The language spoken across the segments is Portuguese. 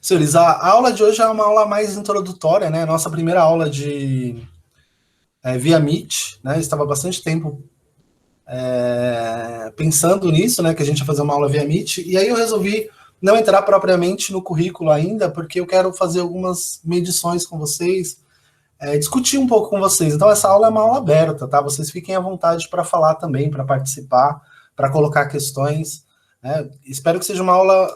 Senhores, a aula de hoje é uma aula mais introdutória, né? Nossa primeira aula de via Meet, né? Estava bastante tempo pensando nisso, né? Que a gente ia fazer uma aula via Meet, e aí eu resolvi não entrar propriamente no currículo ainda, porque eu quero fazer algumas medições com vocês, discutir um pouco com vocês. Então, essa aula é uma aula aberta, tá? Vocês fiquem à vontade para falar também, para participar, para colocar questões. Espero que seja uma aula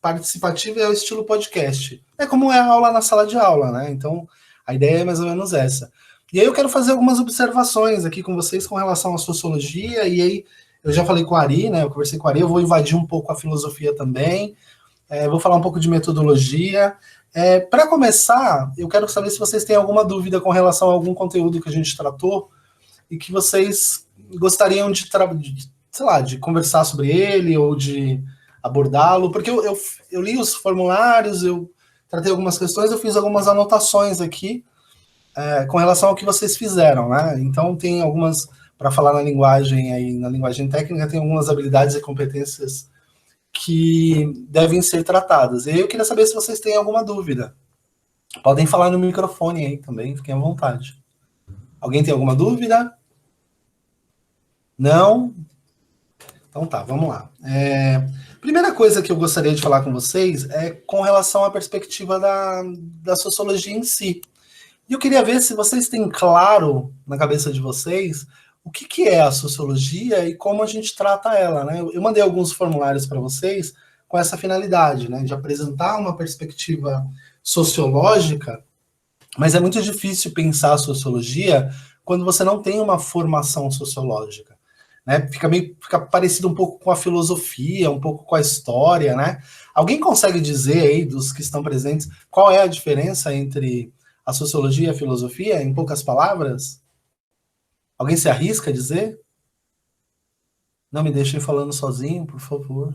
participativa e ao estilo podcast. É como é a aula na sala de aula, né? Então, a ideia é mais ou menos essa. E aí eu quero fazer algumas observações aqui com vocês com relação à sociologia, e aí eu já falei com a Ari, né? Eu conversei com a Ari, eu vou invadir um pouco a filosofia também, vou falar um pouco de metodologia. Para começar, eu quero saber se vocês têm alguma dúvida com relação a algum conteúdo que a gente tratou e que vocês gostariam sei lá, de conversar sobre ele ou de abordá-lo, porque eu li os formulários, eu tratei algumas questões, eu fiz algumas anotações aqui com relação ao que vocês fizeram, né? Então tem algumas, para falar na linguagem técnica, tem algumas habilidades e competências que devem ser tratadas. E aí eu queria saber se vocês têm alguma dúvida. Podem falar no microfone aí também, fiquem à vontade. Alguém tem alguma dúvida? Não? Então tá, vamos lá. Primeira coisa que eu gostaria de falar com vocês é com relação à perspectiva da sociologia em si. E eu queria ver se vocês têm claro na cabeça de vocês o que é a sociologia e como a gente trata ela, né? Eu mandei alguns formulários para vocês com essa finalidade, né? De apresentar uma perspectiva sociológica, mas é muito difícil pensar a sociologia quando você não tem uma formação sociológica. Né? Fica parecido um pouco com a filosofia, um pouco com a história, né? Alguém consegue dizer aí, dos que estão presentes, qual é a diferença entre a sociologia e a filosofia, em poucas palavras? Alguém se arrisca a dizer? Não me deixem falando sozinho, por favor.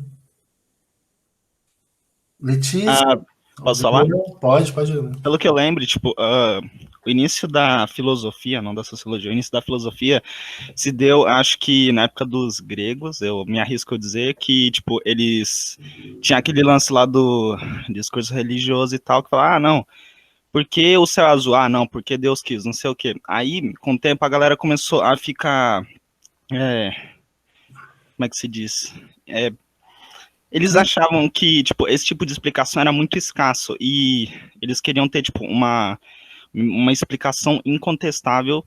Letícia? Posso falar? Pode. Pelo que eu lembro, tipo, o início da filosofia, não da sociologia, o início da filosofia se deu, acho que na época dos gregos, eu me arrisco a dizer que, tipo, eles tinham aquele lance lá do discurso religioso e tal, que falava, não, por que o céu é azul? Não, porque Deus quis, não sei o quê. Aí, com o tempo, a galera começou a ficar, como é que se diz? Eles achavam que, tipo, esse tipo de explicação era muito escasso e eles queriam ter, tipo, uma explicação incontestável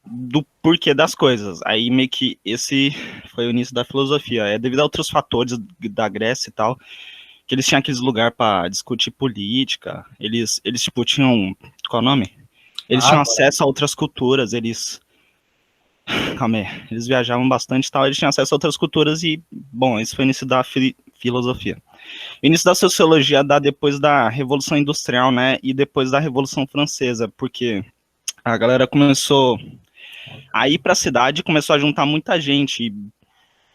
do porquê das coisas. Aí meio que esse foi o início da filosofia. Devido a outros fatores da Grécia e tal, que eles tinham aqueles lugares para discutir política, eles tipo, tinham, qual é o nome? Eles tinham acesso a outras culturas, eles viajavam bastante e tal, eles tinham acesso a outras culturas e, bom, esse foi o início da filosofia. O início da sociologia dá depois da Revolução Industrial, né, e depois da Revolução Francesa, porque a galera começou a ir para a cidade, começou a juntar muita gente,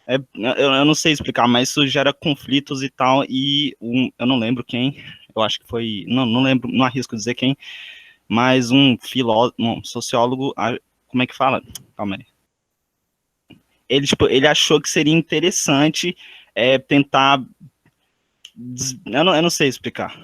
eu não sei explicar, mas isso gera conflitos e tal, e eu não lembro quem, eu acho que foi, não lembro, não arrisco dizer quem, mas um sociólogo, como é que fala? Calma aí. Ele achou que seria interessante tentar... Eu não sei explicar.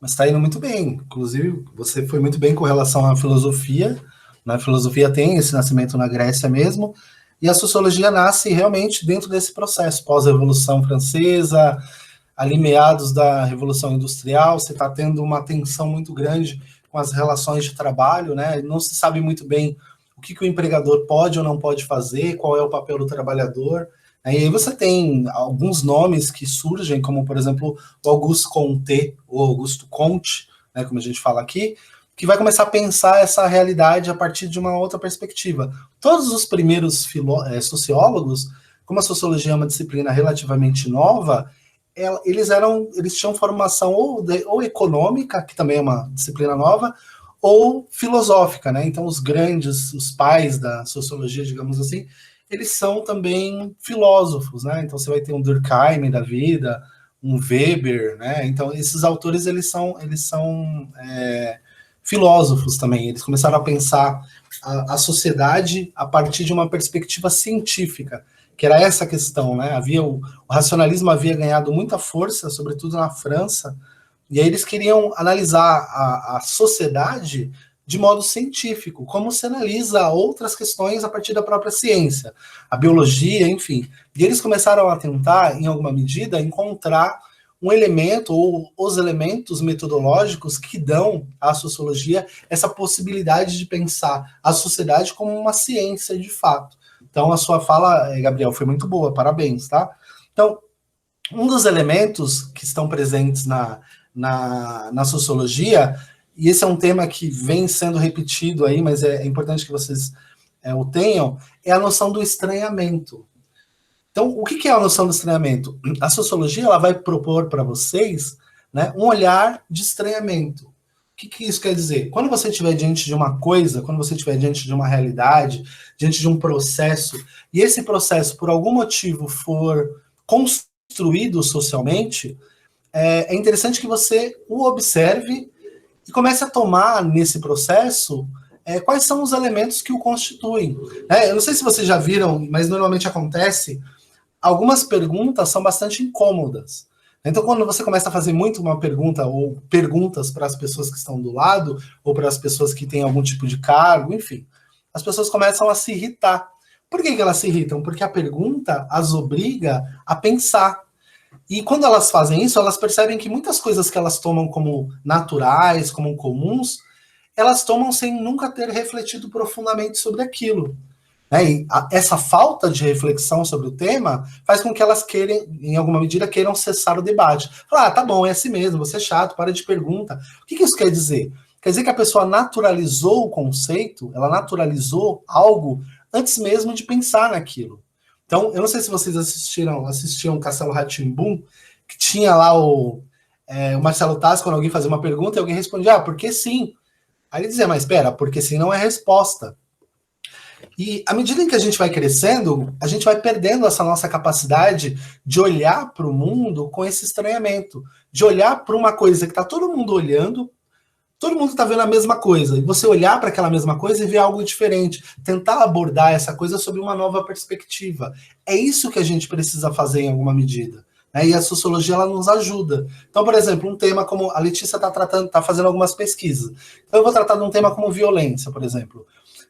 Mas está indo muito bem. Inclusive, você foi muito bem com relação à filosofia. A filosofia tem esse nascimento na Grécia mesmo, e a sociologia nasce realmente dentro desse processo, pós-Revolução Francesa, ali meados da Revolução Industrial, você está tendo uma tensão muito grande com as relações de trabalho, né? Não se sabe muito bem o que o empregador pode ou não pode fazer, qual é o papel do trabalhador. E aí você tem alguns nomes que surgem, como, por exemplo, o Auguste Comte, ou Augusto Comte, né, como a gente fala aqui, que vai começar a pensar essa realidade a partir de uma outra perspectiva. Todos os primeiros sociólogos, como a sociologia é uma disciplina relativamente nova, eles tinham formação ou econômica, que também é uma disciplina nova, ou filosófica, né? Então, os pais da sociologia, digamos assim, eles são também filósofos, né? Então, você vai ter um Durkheim da vida, um Weber, né? Então, esses autores, eles são filósofos também. Eles começaram a pensar a sociedade a partir de uma perspectiva científica, que era essa questão, né? O racionalismo havia ganhado muita força, sobretudo na França, E aí eles queriam analisar a sociedade de modo científico, como se analisa outras questões a partir da própria ciência, a biologia, enfim. E eles começaram a tentar, em alguma medida, encontrar um elemento ou os elementos metodológicos que dão à sociologia essa possibilidade de pensar a sociedade como uma ciência de fato. Então, a sua fala, Gabriel, foi muito boa, parabéns, tá? Então, um dos elementos que estão presentes na sociologia, e esse é um tema que vem sendo repetido aí, mas é importante que vocês o tenham, é a noção do estranhamento. Então, o que é a noção do estranhamento? A sociologia ela vai propor para vocês, né, um olhar de estranhamento. O que isso quer dizer? Quando você estiver diante de uma coisa, quando você estiver diante de uma realidade, diante de um processo, e esse processo, por algum motivo, for construído socialmente, é interessante que você o observe e comece a tomar nesse processo quais são os elementos que o constituem. Eu não sei se vocês já viram, mas normalmente acontece, algumas perguntas são bastante incômodas. Então, quando você começa a fazer muito uma pergunta, ou perguntas para as pessoas que estão do lado, ou para as pessoas que têm algum tipo de cargo, enfim, as pessoas começam a se irritar. Por que elas se irritam? Porque a pergunta as obriga a pensar. E quando elas fazem isso, elas percebem que muitas coisas que elas tomam como naturais, como comuns, elas tomam sem nunca ter refletido profundamente sobre aquilo. E essa falta de reflexão sobre o tema faz com que elas queiram, em alguma medida, queiram cessar o debate. Falar, tá bom, é assim mesmo, você é chato, para de pergunta. O que isso quer dizer? Quer dizer que a pessoa naturalizou o conceito, ela naturalizou algo antes mesmo de pensar naquilo. Então, eu não sei se vocês assistiam Castelo Rá-Tim-Bum, que tinha lá o Marcelo Taz, quando alguém fazia uma pergunta, e alguém respondia, porque sim. Aí ele dizia, mas espera, porque sim não é resposta. E à medida em que a gente vai crescendo, a gente vai perdendo essa nossa capacidade de olhar para o mundo com esse estranhamento, de olhar para uma coisa que está todo mundo olhando, todo mundo está vendo a mesma coisa, e você olhar para aquela mesma coisa e ver algo diferente, tentar abordar essa coisa sob uma nova perspectiva. É isso que a gente precisa fazer em alguma medida. E a sociologia ela nos ajuda. Então, por exemplo, um tema como a Letícia está fazendo algumas pesquisas. Então, eu vou tratar de um tema como violência, por exemplo.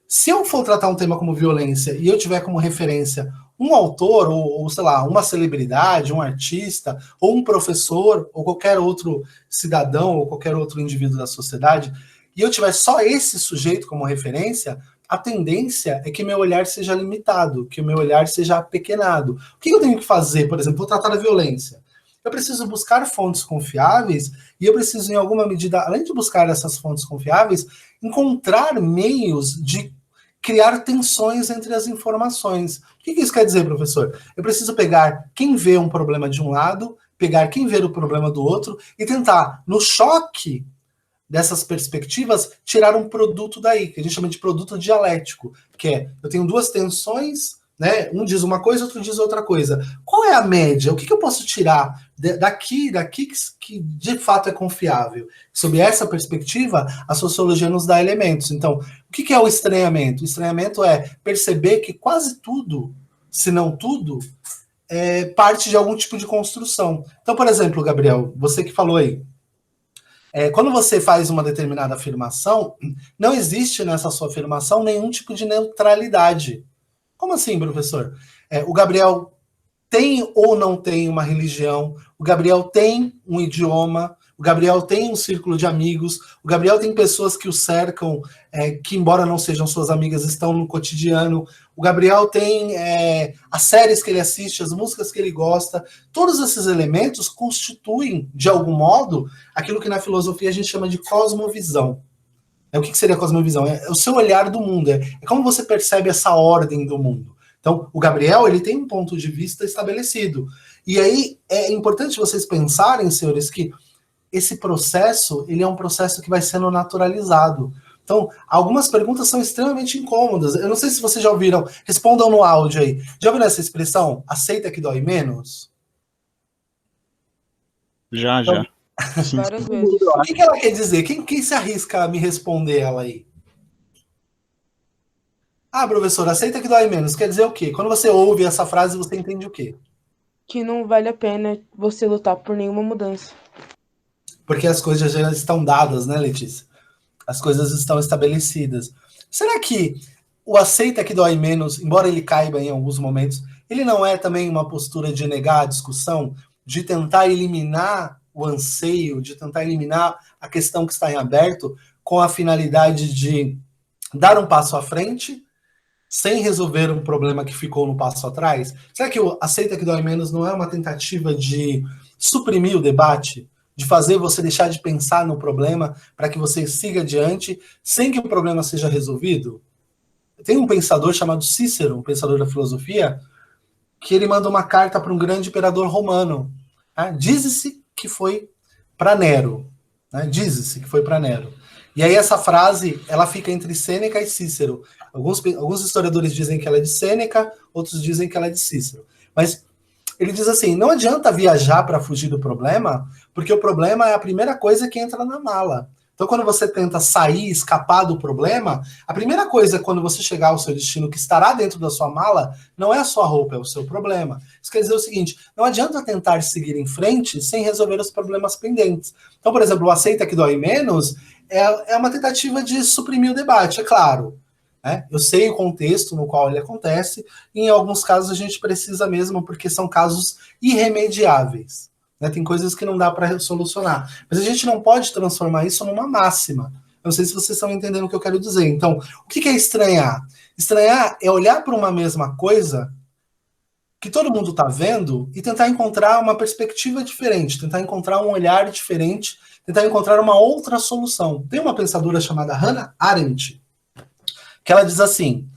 Se eu for tratar um tema como violência e eu tiver como referência um autor, ou sei lá, uma celebridade, um artista, ou um professor, ou qualquer outro cidadão, ou qualquer outro indivíduo da sociedade, e eu tiver só esse sujeito como referência, a tendência é que meu olhar seja limitado, que o meu olhar seja apequenado. O que eu tenho que fazer, por exemplo, vou tratar da violência? Eu preciso buscar fontes confiáveis e eu preciso, em alguma medida, além de buscar essas fontes confiáveis, encontrar meios de criar tensões entre as informações. O que isso quer dizer, professor? Eu preciso pegar quem vê um problema de um lado, pegar quem vê o problema do outro e tentar, no choque dessas perspectivas, tirar um produto daí, que a gente chama de produto dialético, que é, eu tenho duas tensões, né? Um diz uma coisa, outro diz outra coisa. Qual é a média? O que eu posso tirar daqui que de fato é confiável? Sob essa perspectiva, a sociologia nos dá elementos. Então, o que é o estranhamento? O estranhamento é perceber que quase tudo, se não tudo, é parte de algum tipo de construção. Então, por exemplo, Gabriel, você que falou aí, quando você faz uma determinada afirmação, não existe nessa sua afirmação nenhum tipo de neutralidade. Como assim, professor? O Gabriel tem ou não tem uma religião, o Gabriel tem um idioma, o Gabriel tem um círculo de amigos, o Gabriel tem pessoas que o cercam, que embora não sejam suas amigas, estão no cotidiano, o Gabriel tem as séries que ele assiste, as músicas que ele gosta, todos esses elementos constituem, de algum modo, aquilo que na filosofia a gente chama de cosmovisão. O que seria a cosmovisão? É o seu olhar do mundo, é como você percebe essa ordem do mundo. Então, o Gabriel, ele tem um ponto de vista estabelecido. E aí, é importante vocês pensarem, senhores, que esse processo, ele é um processo que vai sendo naturalizado. Então, algumas perguntas são extremamente incômodas. Eu não sei se vocês já ouviram, respondam no áudio aí. Já ouviram essa expressão? Aceita que dói menos? Já. Várias vezes. O que ela quer dizer? Quem se arrisca a me responder ela aí? Professor, aceita que dói menos. Quer dizer o quê? Quando você ouve essa frase, você entende o quê? Que não vale a pena você lutar por nenhuma mudança. porque as coisas já estão dadas, né, Letícia? As coisas estão estabelecidas. Será que o aceita que dói menos, embora ele caiba em alguns momentos, ele não é também uma postura de negar a discussão, de tentar eliminar o anseio, de tentar eliminar a questão que está em aberto, com a finalidade de dar um passo à frente, sem resolver um problema que ficou no passo atrás? Será que o aceita que dói menos não é uma tentativa de suprimir o debate, de fazer você deixar de pensar no problema para que você siga adiante sem que o problema seja resolvido? Tem um pensador chamado Cícero, um pensador da filosofia, que ele manda uma carta para um grande imperador romano. Tá? Diz-se que foi para Nero. Né? Diz-se que foi para Nero. E aí essa frase, ela fica entre Sêneca e Cícero. Alguns historiadores dizem que ela é de Sêneca, outros dizem que ela é de Cícero. Mas ele diz assim, não adianta viajar para fugir do problema, porque o problema é a primeira coisa que entra na mala. Então, quando você tenta sair, escapar do problema, a primeira coisa, quando você chegar ao seu destino, que estará dentro da sua mala, não é a sua roupa, é o seu problema. Isso quer dizer o seguinte, não adianta tentar seguir em frente sem resolver os problemas pendentes. Então, por exemplo, o aceita que dói menos é uma tentativa de suprimir o debate, é claro. Né? Eu sei o contexto no qual ele acontece, e em alguns casos a gente precisa mesmo, porque são casos irremediáveis. Né? Tem coisas que não dá para solucionar. Mas a gente não pode transformar isso numa máxima. Eu não sei se vocês estão entendendo o que eu quero dizer. Então, o que é estranhar? Estranhar é olhar para uma mesma coisa que todo mundo está vendo e tentar encontrar uma perspectiva diferente, tentar encontrar um olhar diferente, tentar encontrar uma outra solução. Tem uma pensadora chamada Hannah Arendt, que ela diz assim,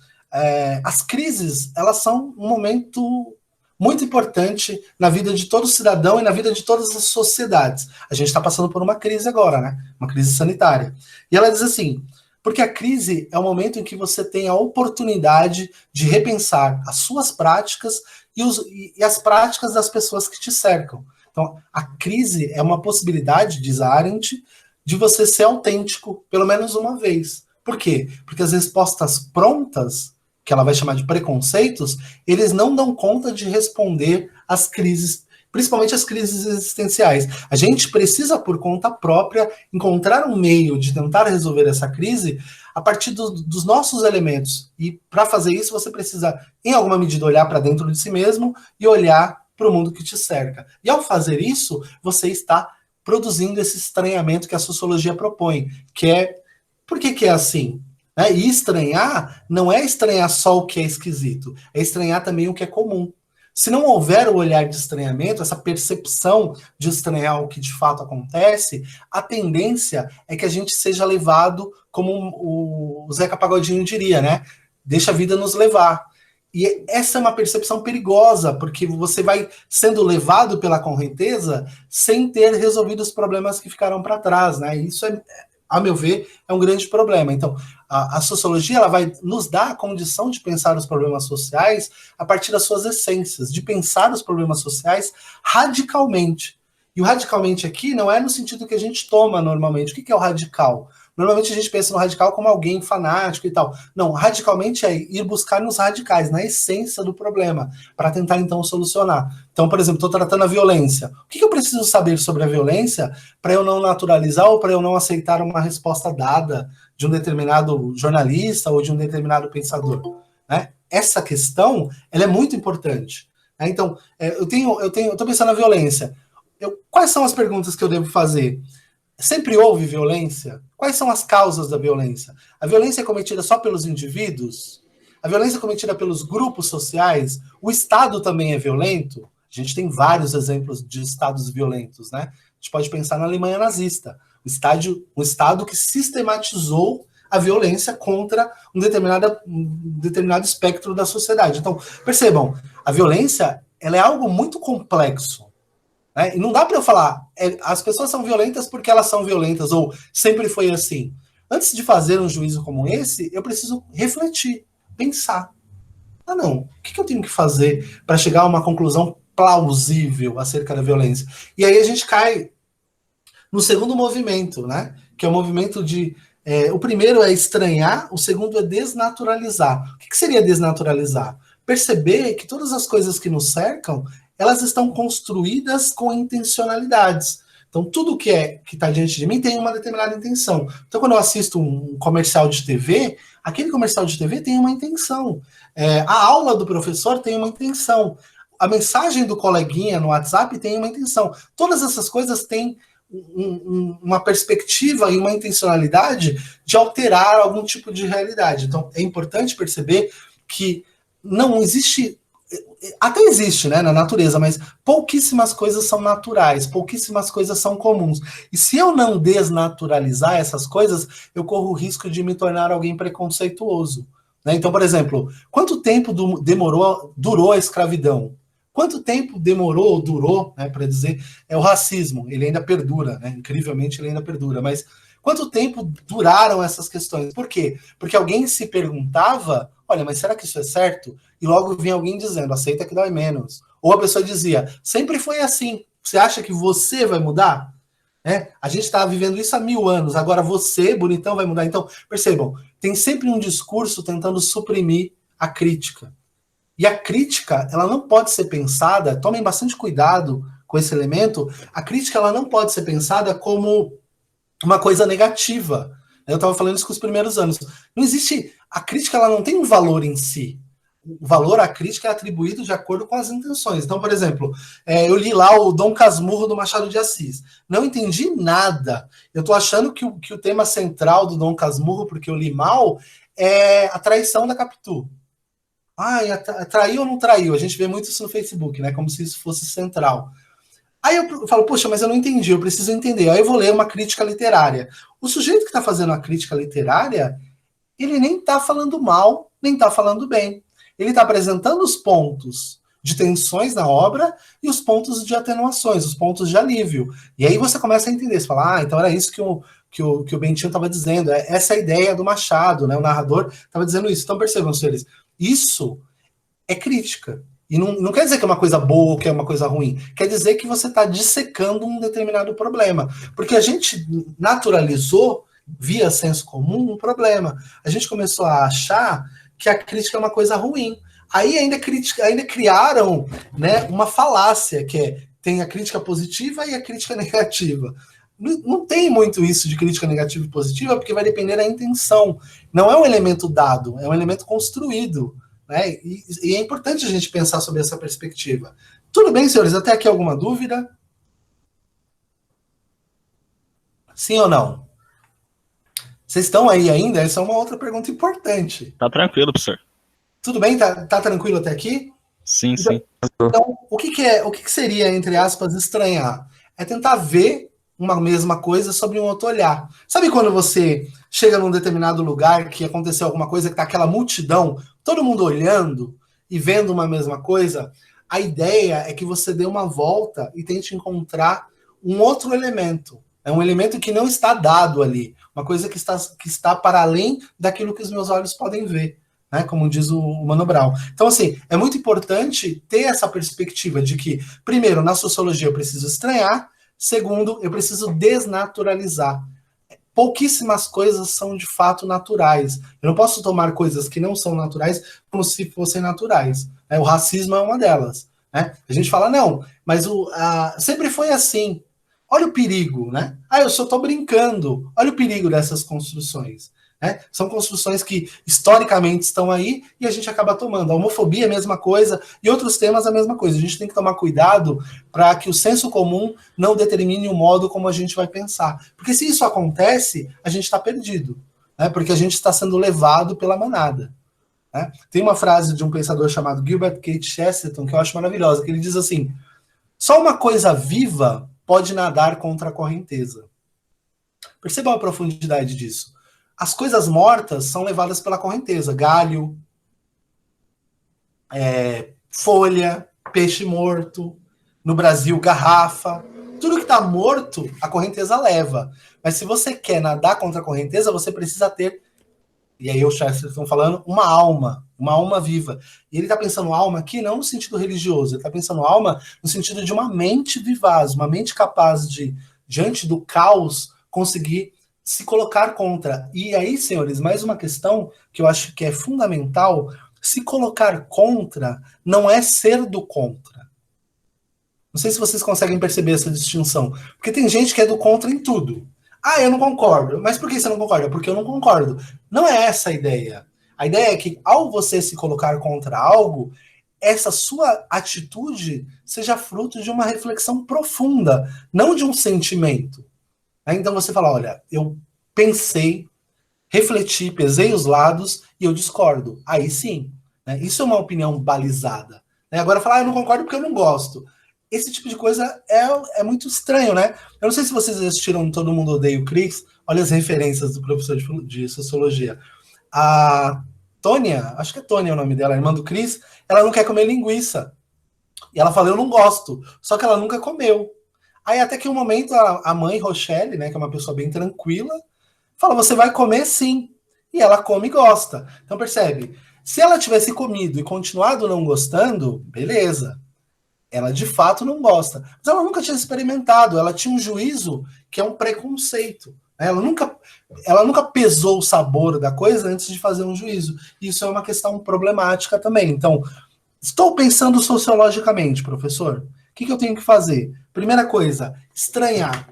as crises, elas são um momento muito importante na vida de todo cidadão e na vida de todas as sociedades. A gente está passando por uma crise agora, né? Uma crise sanitária. E ela diz assim, porque a crise é o momento em que você tem a oportunidade de repensar as suas práticas e as práticas das pessoas que te cercam. Então, a crise é uma possibilidade, diz a Arendt, de você ser autêntico, pelo menos uma vez. Por quê? Porque as respostas prontas, que ela vai chamar de preconceitos, eles não dão conta de responder às crises, principalmente as crises existenciais. A gente precisa, por conta própria, encontrar um meio de tentar resolver essa crise a partir dos nossos elementos. E para fazer isso, você precisa, em alguma medida, olhar para dentro de si mesmo e olhar para o mundo que te cerca. E ao fazer isso, você está produzindo esse estranhamento que a sociologia propõe, que é, por que é assim? E estranhar não é estranhar só o que é esquisito, é estranhar também o que é comum. Se não houver o olhar de estranhamento, essa percepção de estranhar o que de fato acontece, a tendência é que a gente seja levado, como o Zeca Pagodinho diria, né? Deixa a vida nos levar. E essa é uma percepção perigosa, porque você vai sendo levado pela correnteza sem ter resolvido os problemas que ficaram para trás, né? Isso é, a meu ver, é um grande problema. Então, a sociologia ela vai nos dar a condição de pensar os problemas sociais a partir das suas essências, de pensar os problemas sociais radicalmente. E o radicalmente aqui não é no sentido que a gente toma normalmente. O que é o radical? Normalmente a gente pensa no radical como alguém fanático e tal. Não, radicalmente é ir buscar nos radicais, na essência do problema, para tentar então solucionar. Então, por exemplo, estou tratando a violência. O que eu preciso saber sobre a violência para eu não naturalizar ou para eu não aceitar uma resposta dada de um determinado jornalista ou de um determinado pensador? Né? Essa questão ela é muito importante. Né? Então, eu estou pensando na violência. Quais são as perguntas que eu devo fazer? Sempre houve violência? Quais são as causas da violência? A violência é cometida só pelos indivíduos? A violência é cometida pelos grupos sociais? O Estado também é violento? A gente tem vários exemplos de estados violentos, né? A gente pode pensar na Alemanha nazista. Um Estado que sistematizou a violência contra um determinado espectro da sociedade. Então, percebam, a violência ela é algo muito complexo. E não dá para eu falar, as pessoas são violentas porque elas são violentas, ou sempre foi assim. Antes de fazer um juízo como esse, eu preciso refletir, pensar. Não, o que eu tenho que fazer para chegar a uma conclusão plausível acerca da violência? E aí a gente cai no segundo movimento, né? Que é o movimento de... o primeiro é estranhar, o segundo é desnaturalizar. O que seria desnaturalizar? Perceber que todas as coisas que nos cercam elas estão construídas com intencionalidades. Então, tudo que está diante de mim tem uma determinada intenção. Então, quando eu assisto um comercial de TV, aquele comercial de TV tem uma intenção. A aula do professor tem uma intenção. A mensagem do coleguinha no WhatsApp tem uma intenção. Todas essas coisas têm uma perspectiva e uma intencionalidade de alterar algum tipo de realidade. Então, é importante perceber que não existe... Até existe, né, na natureza, mas pouquíssimas coisas são naturais, pouquíssimas coisas são comuns. E se eu não desnaturalizar essas coisas, eu corro o risco de me tornar alguém preconceituoso. Né? Então, por exemplo, quanto tempo durou a escravidão? Quanto tempo durou, né, para dizer, o racismo? Ele ainda perdura, né? Incrivelmente ele ainda perdura, mas quanto tempo duraram essas questões? Por quê? Porque alguém se perguntava, olha, mas será que isso é certo? E logo vinha alguém dizendo, aceita que dói menos. Ou a pessoa dizia, sempre foi assim, você acha que você vai mudar? A gente está vivendo isso há 1000 anos, agora você, bonitão, vai mudar. Então, percebam, tem sempre um discurso tentando suprimir a crítica. E a crítica, ela não pode ser pensada, tomem bastante cuidado com esse elemento, a crítica ela não pode ser pensada como uma coisa negativa. Eu estava falando isso com os primeiros anos. Não existe, a crítica ela não tem um valor em si. O valor à crítica é atribuído de acordo com as intenções. Então, por exemplo, eu li lá o Dom Casmurro do Machado de Assis. Não entendi nada. Eu estou achando que o tema central do Dom Casmurro, porque eu li mal, é a traição da Capitu. Traiu ou não traiu? A gente vê muito isso no Facebook, né? Como se isso fosse central. Aí eu falo, poxa, mas eu não entendi, eu preciso entender. Aí eu vou ler uma crítica literária. O sujeito que está fazendo a crítica literária, ele nem está falando mal, nem está falando bem. Ele está apresentando os pontos de tensões na obra e os pontos de atenuações, os pontos de alívio. E aí você começa a entender, você fala, então era isso que o Bentinho estava dizendo, essa é a ideia do Machado, né? O narrador estava dizendo isso. Então percebam, senhores, isso é crítica. E não quer dizer que é uma coisa boa ou que é uma coisa ruim. Quer dizer que você está dissecando um determinado problema. Porque a gente naturalizou, via senso comum, um problema. A gente começou a achar que a crítica é uma coisa ruim. Aí ainda criaram, né, uma falácia, que tem a crítica positiva e a crítica negativa. Não tem muito isso de crítica negativa e positiva, porque vai depender da intenção. Não é um elemento dado, é um elemento construído. Né? E é importante a gente pensar sobre essa perspectiva. Tudo bem, senhores? Até aqui alguma dúvida? Sim ou não? Vocês estão aí ainda? Essa é uma outra pergunta importante. Tá tranquilo, professor. Tudo bem? Tá tranquilo até aqui? Sim, sim. Então, o que seria, entre aspas, estranhar? É tentar ver uma mesma coisa sobre um outro olhar. Sabe quando você chega num determinado lugar que aconteceu alguma coisa, que tá aquela multidão, todo mundo olhando e vendo uma mesma coisa? A ideia é que você dê uma volta e tente encontrar um outro elemento. É um elemento que não está dado ali. Uma coisa que está para além daquilo que os meus olhos podem ver. Né, como diz o Mano Brown. Então, assim, é muito importante ter essa perspectiva de que, primeiro, na sociologia eu preciso estranhar, segundo, eu preciso desnaturalizar. Pouquíssimas coisas são, de fato, naturais. Eu não posso tomar coisas que não são naturais como se fossem naturais. Né? O racismo é uma delas. Né? A gente fala, não, mas sempre foi assim. Olha o perigo, né? Eu só estou brincando. Olha o perigo dessas construções. Né? São construções que historicamente estão aí e a gente acaba tomando. A homofobia é a mesma coisa e outros temas a mesma coisa. A gente tem que tomar cuidado para que o senso comum não determine o modo como a gente vai pensar. Porque se isso acontece, a gente está perdido. Né? Porque a gente está sendo levado pela manada. Né? Tem uma frase de um pensador chamado Gilbert Keith Chesterton que eu acho maravilhosa, que ele diz assim, só uma coisa viva pode nadar contra a correnteza. Perceba a profundidade disso. As coisas mortas são levadas pela correnteza. Galho, folha, peixe morto. No Brasil, garrafa. Tudo que está morto, a correnteza leva. Mas se você quer nadar contra a correnteza, você precisa ter, e aí o Chesterton falando, uma alma viva. E ele está pensando alma aqui não no sentido religioso, ele está pensando alma no sentido de uma mente vivaz, uma mente capaz de, diante do caos, conseguir se colocar contra. E aí, senhores, mais uma questão que eu acho que é fundamental, se colocar contra não é ser do contra. Não sei se vocês conseguem perceber essa distinção. Porque tem gente que é do contra em tudo. Ah, eu não concordo. Mas por que você não concorda? Porque eu não concordo. Não é essa a ideia. A ideia é que, ao você se colocar contra algo, essa sua atitude seja fruto de uma reflexão profunda, não de um sentimento. Então você fala, olha, eu pensei, refleti, pesei os lados e eu discordo. Aí sim, né? Isso é uma opinião balizada. Né? Agora falar, eu não concordo porque eu não gosto. Esse tipo de coisa é muito estranho, né? Eu não sei se vocês assistiram Todo Mundo Odeia o Chris. Olha as referências do professor de sociologia. A Tônia, acho que é Tônia o nome dela, a irmã do Chris, ela não quer comer linguiça. E ela fala, eu não gosto. Só que ela nunca comeu. Aí até que um momento a mãe, Rochelle, né, que é uma pessoa bem tranquila, fala, você vai comer sim. E ela come e gosta. Então percebe, se ela tivesse comido e continuado não gostando, beleza. Ela de fato não gosta. Mas ela nunca tinha experimentado, ela tinha um juízo que é um preconceito. Ela nunca pesou o sabor da coisa antes de fazer um juízo. Isso é uma questão problemática também. Então, estou pensando sociologicamente, professor. O que eu tenho que fazer? Primeira coisa, estranhar.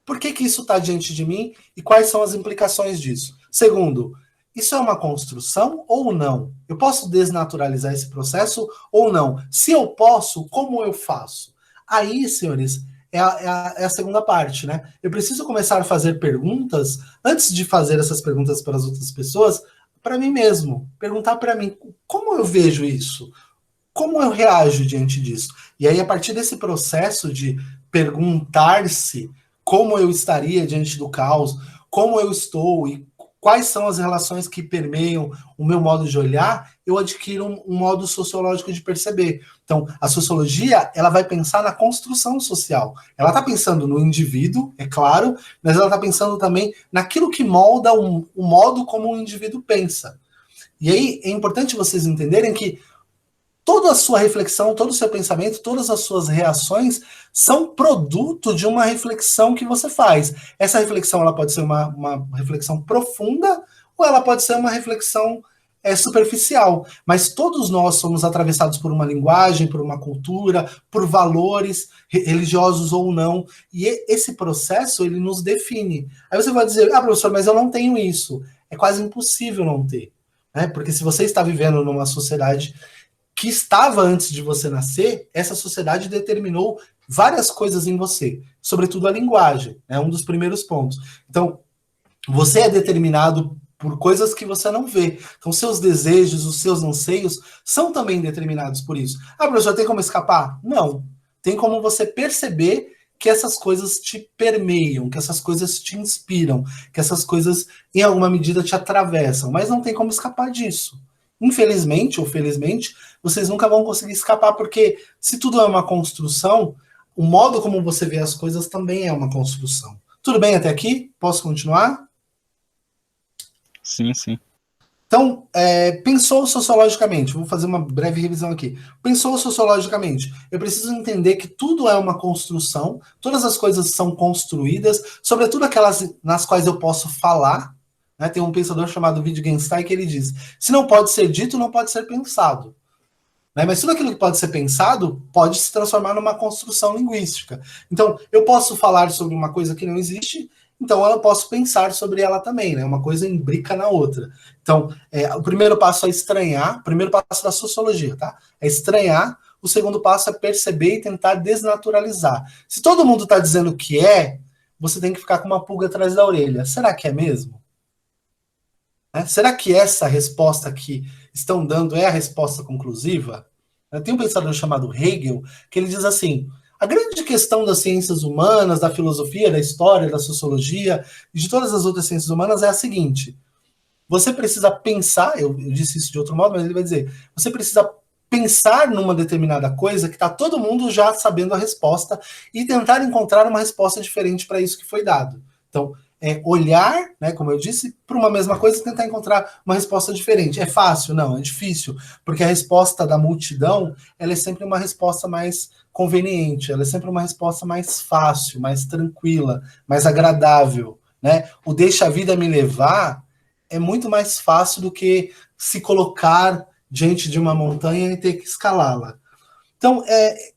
Por que isso está diante de mim e quais são as implicações disso? Segundo, isso é uma construção ou não? Eu posso desnaturalizar esse processo ou não? Se eu posso, como eu faço? Aí, senhores, é a segunda parte, né? Eu preciso começar a fazer perguntas, antes de fazer essas perguntas para as outras pessoas, para mim mesmo. Perguntar para mim, como eu vejo isso? Como eu reajo diante disso? E aí, a partir desse processo de perguntar-se como eu estaria diante do caos, como eu estou e quais são as relações que permeiam o meu modo de olhar, eu adquiro um modo sociológico de perceber. Então, a sociologia, ela vai pensar na construção social. Ela está pensando no indivíduo, é claro, mas ela está pensando também naquilo que molda o modo como o indivíduo pensa. E aí, é importante vocês entenderem que toda a sua reflexão, todo o seu pensamento, todas as suas reações são produto de uma reflexão que você faz. Essa reflexão ela pode ser uma reflexão profunda ou ela pode ser uma reflexão superficial. Mas todos nós somos atravessados por uma linguagem, por uma cultura, por valores religiosos ou não. E esse processo, ele nos define. Aí você vai dizer, professor, mas eu não tenho isso. É quase impossível não ter. Né? Porque se você está vivendo numa sociedade que estava antes de você nascer, essa sociedade determinou várias coisas em você, sobretudo a linguagem, é um dos primeiros pontos. Então, você é determinado por coisas que você não vê. Então, seus desejos, os seus anseios são também determinados por isso. Professor, tem como escapar? Não. Tem como você perceber que essas coisas te permeiam, que essas coisas te inspiram, que essas coisas, em alguma medida, te atravessam, mas não tem como escapar disso. Infelizmente ou felizmente, vocês nunca vão conseguir escapar, porque se tudo é uma construção, o modo como você vê as coisas também é uma construção. Tudo bem até aqui? Posso continuar? Sim, sim. Então, pensou sociologicamente, vou fazer uma breve revisão aqui. Pensou sociologicamente, eu preciso entender que tudo é uma construção, todas as coisas são construídas, sobretudo aquelas nas quais eu posso falar. Né? Tem um pensador chamado Wittgenstein que ele diz, se não pode ser dito, não pode ser pensado. Né? Mas tudo aquilo que pode ser pensado pode se transformar numa construção linguística. Então, eu posso falar sobre uma coisa que não existe, então eu posso pensar sobre ela também, né? Uma coisa imbrica na outra. Então, o primeiro passo é estranhar, o primeiro passo da sociologia, tá? É estranhar, o segundo passo é perceber e tentar desnaturalizar. Se todo mundo está dizendo que você tem que ficar com uma pulga atrás da orelha. Será que é mesmo? Será que essa resposta que estão dando é a resposta conclusiva? Tem um pensador chamado Hegel, que ele diz assim, a grande questão das ciências humanas, da filosofia, da história, da sociologia e de todas as outras ciências humanas é a seguinte, você precisa pensar, eu disse isso de outro modo, mas ele vai dizer, você precisa pensar numa determinada coisa que está todo mundo já sabendo a resposta e tentar encontrar uma resposta diferente para isso que foi dado. Então, olhar, né, como eu disse, para uma mesma coisa e tentar encontrar uma resposta diferente. É fácil? Não, é difícil, porque a resposta da multidão, ela é sempre uma resposta mais conveniente, ela é sempre uma resposta mais fácil, mais tranquila, mais agradável, né? O deixa a vida me levar é muito mais fácil do que se colocar diante de uma montanha e ter que escalá-la. Então,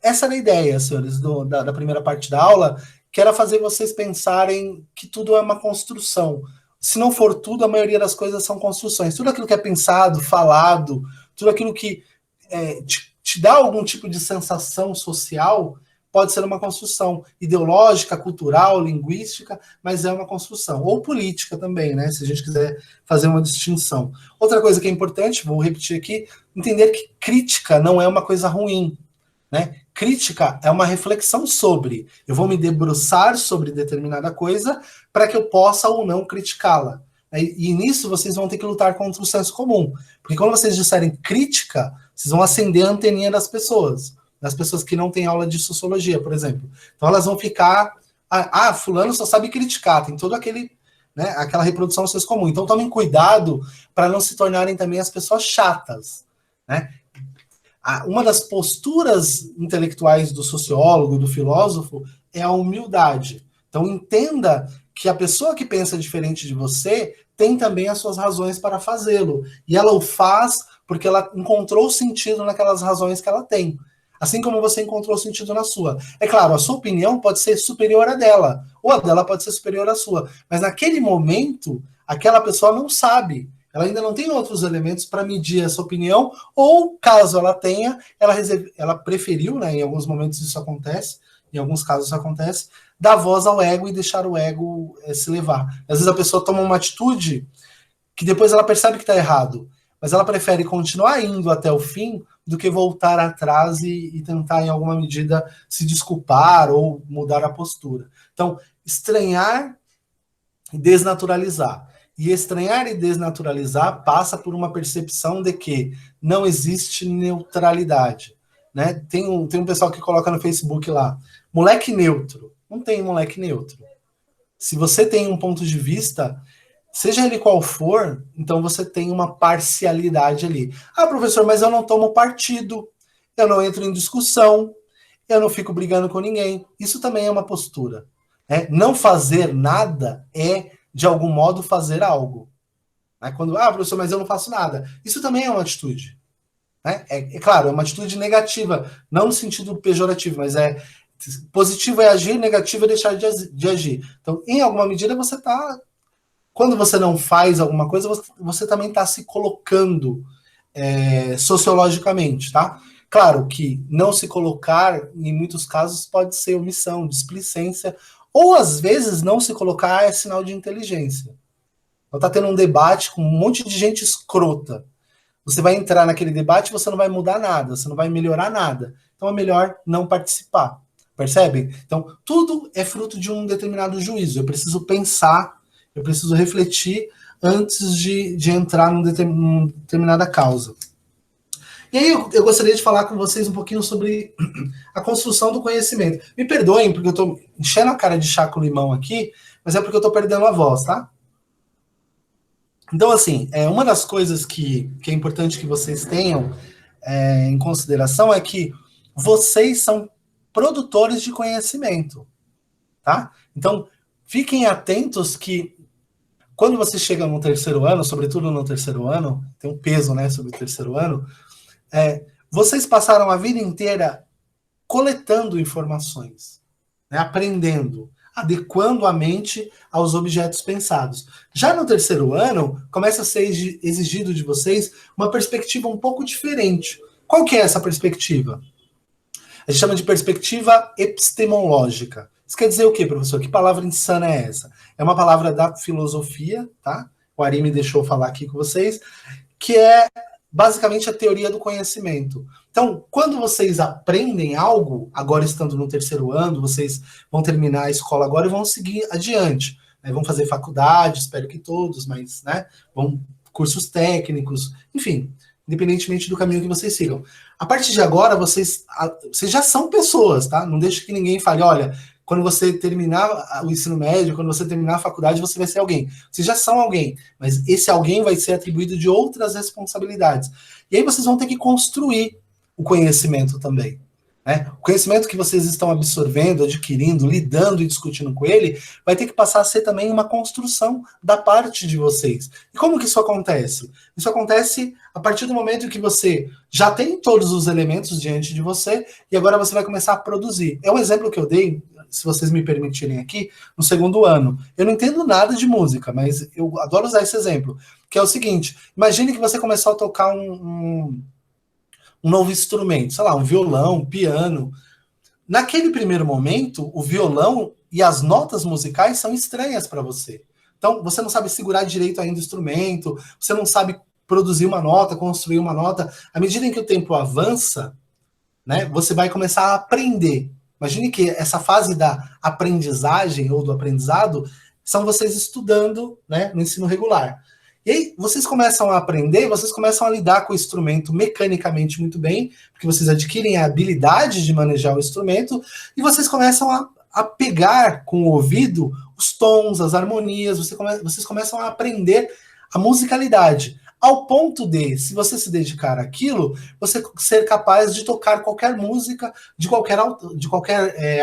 essa era a ideia, senhores, da primeira parte da aula, que era fazer vocês pensarem que tudo é uma construção. Se não for tudo, a maioria das coisas são construções. Tudo aquilo que é pensado, falado, tudo aquilo que te dá algum tipo de sensação social, pode ser uma construção ideológica, cultural, linguística, mas é uma construção. Ou política também, né? Se a gente quiser fazer uma distinção. Outra coisa que é importante, vou repetir aqui, entender que crítica não é uma coisa ruim, né? Crítica é uma reflexão sobre. Eu vou me debruçar sobre determinada coisa para que eu possa ou não criticá-la. E nisso vocês vão ter que lutar contra o senso comum. Porque quando vocês disserem crítica, vocês vão acender a anteninha das pessoas que não têm aula de sociologia, por exemplo. Então elas vão ficar, fulano só sabe criticar, tem todo aquele, né, aquela reprodução do senso comum. Então tomem cuidado para não se tornarem também as pessoas chatas, né? Uma das posturas intelectuais do sociólogo, do filósofo, é a humildade. Então entenda que a pessoa que pensa diferente de você tem também as suas razões para fazê-lo. E ela o faz porque ela encontrou sentido naquelas razões que ela tem. Assim como você encontrou sentido na sua. É claro, a sua opinião pode ser superior à dela, ou a dela pode ser superior à sua. Mas naquele momento, aquela pessoa não sabe. Ela ainda não tem outros elementos para medir essa opinião, ou caso ela tenha, ela preferiu, né, em alguns momentos isso acontece, em alguns casos isso acontece, dar voz ao ego e deixar o ego se levar. Às vezes a pessoa toma uma atitude que depois ela percebe que está errado, mas ela prefere continuar indo até o fim do que voltar atrás e tentar, em alguma medida, se desculpar ou mudar a postura. Então, estranhar e desnaturalizar. E estranhar e desnaturalizar passa por uma percepção de que não existe neutralidade. Né? Tem um pessoal que coloca no Facebook lá, moleque neutro. Não tem moleque neutro. Se você tem um ponto de vista, seja ele qual for, então você tem uma parcialidade ali. Ah, professor, mas eu não tomo partido, eu não entro em discussão, eu não fico brigando com ninguém. Isso também é uma postura. Né? Não fazer nada é, de algum modo, fazer algo. Né? Quando, professor, mas eu não faço nada. Isso também é uma atitude. Né? É claro, é uma atitude negativa, não no sentido pejorativo, mas positivo é agir, negativo é deixar de agir. Então, em alguma medida, você está... Quando você não faz alguma coisa, você também está se colocando sociologicamente, tá? Claro que não se colocar, em muitos casos, pode ser omissão, displicência, ou às vezes não se colocar é sinal de inteligência. Então tá tendo um debate com um monte de gente escrota. Você vai entrar naquele debate e você não vai mudar nada, você não vai melhorar nada. Então é melhor não participar. Percebem? Então, tudo é fruto de um determinado juízo. Eu preciso pensar, eu preciso refletir antes de entrar numa determinada causa. E aí eu gostaria de falar com vocês um pouquinho sobre a construção do conhecimento. Me perdoem, porque eu estou enchendo a cara de chá com limão aqui, mas é porque eu estou perdendo a voz, tá? Então, assim, uma das coisas que é importante que vocês tenham em consideração é que vocês são produtores de conhecimento, tá? Então, fiquem atentos que quando você chega no terceiro ano, sobretudo no terceiro ano, tem um peso, né, sobre o terceiro ano, vocês passaram a vida inteira coletando informações, né, aprendendo, adequando a mente aos objetos pensados. Já no terceiro ano, começa a ser exigido de vocês uma perspectiva um pouco diferente. Qual que é essa perspectiva? A gente chama de perspectiva epistemológica. Isso quer dizer o quê, professor? Que palavra insana é essa? É uma palavra da filosofia, tá? O Ari me deixou falar aqui com vocês, que é basicamente a teoria do conhecimento. Então, quando vocês aprendem algo, agora estando no terceiro ano, vocês vão terminar a escola agora e vão seguir adiante. Né? Vão fazer faculdade, espero que todos, mas, né? Vão cursos técnicos, enfim, independentemente do caminho que vocês sigam. A partir de agora, vocês já são pessoas, tá? Não deixe que ninguém fale, olha, quando você terminar o ensino médio, quando você terminar a faculdade, você vai ser alguém. Vocês já são alguém, mas esse alguém vai ser atribuído de outras responsabilidades. E aí vocês vão ter que construir o conhecimento também. né? O conhecimento que vocês estão absorvendo, adquirindo, lidando e discutindo com ele, vai ter que passar a ser também uma construção da parte de vocês. E como que isso acontece? Isso acontece a partir do momento que você já tem todos os elementos diante de você e agora você vai começar a produzir. É um exemplo que eu dei, se vocês me permitirem aqui, no segundo ano. Eu não entendo nada de música, mas eu adoro usar esse exemplo, que é o seguinte: imagine que você começou a tocar um novo instrumento, sei lá, um violão, um piano. Naquele primeiro momento, o violão e as notas musicais são estranhas para você. Então, você não sabe segurar direito ainda o instrumento, você não sabe produzir uma nota, construir uma nota. À medida em que o tempo avança, né, você vai começar a aprender. Imagine que essa fase da aprendizagem ou do aprendizado são vocês estudando, né, no ensino regular. E aí vocês começam a aprender, vocês começam a lidar com o instrumento mecanicamente muito bem, porque vocês adquirem a habilidade de manejar o instrumento, e vocês começam a pegar com o ouvido os tons, as harmonias, vocês começam a aprender a musicalidade. Ao ponto de, se você se dedicar àquilo, você ser capaz de tocar qualquer música de qualquer